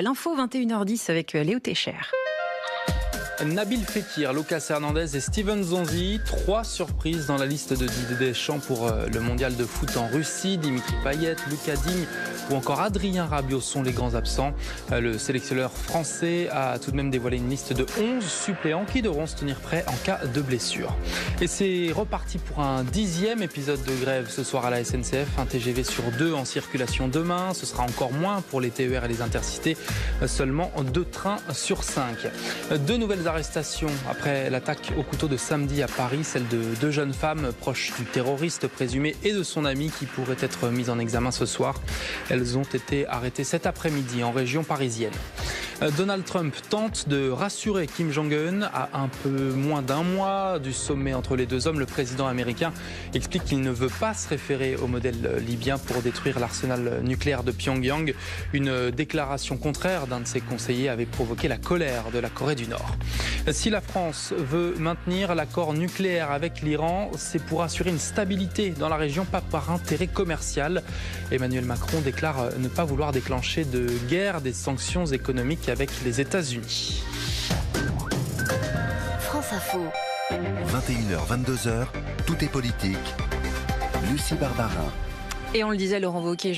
l'info 21h10 avec Léo Técher. Nabil Fekir, Lucas Hernandez et Steven Zonzi, 3 surprises dans la liste de Didier Deschamps pour le mondial de foot en Russie. Dimitri Payet, Lucas Digne ou encore Adrien Rabiot sont les grands absents. Le sélectionneur français a tout de même dévoilé une liste de 11 suppléants qui devront se tenir prêts en cas de blessure. Et c'est reparti pour un 10e épisode de grève ce soir à la SNCF. Un TGV sur 2 en circulation demain. Ce sera encore moins pour les TER et les intercités. Seulement 2 trains sur 5. 2 nouvelles arrestations après l'attaque au couteau de samedi à Paris, celle de 2 jeunes femmes proches du terroriste présumé et de son ami qui pourraient être mises en examen ce soir. Elles ont été arrêtées cet après-midi en région parisienne. Donald Trump tente de rassurer Kim Jong-un à un peu moins d'un mois du sommet entre les deux hommes. Le président américain explique qu'il ne veut pas se référer au modèle libyen pour détruire l'arsenal nucléaire de Pyongyang. Une déclaration contraire d'un de ses conseillers avait provoqué la colère de la Corée du Nord. Si la France veut maintenir l'accord nucléaire avec l'Iran, c'est pour assurer une stabilité dans la région, pas par intérêt commercial. Emmanuel Macron déclare ne pas vouloir déclencher de guerre, des sanctions économiques avec les États-Unis. France Info. 21h, 22h, tout est politique. Lucie Barbarin. Et on le disait, Laurent Wauquiez,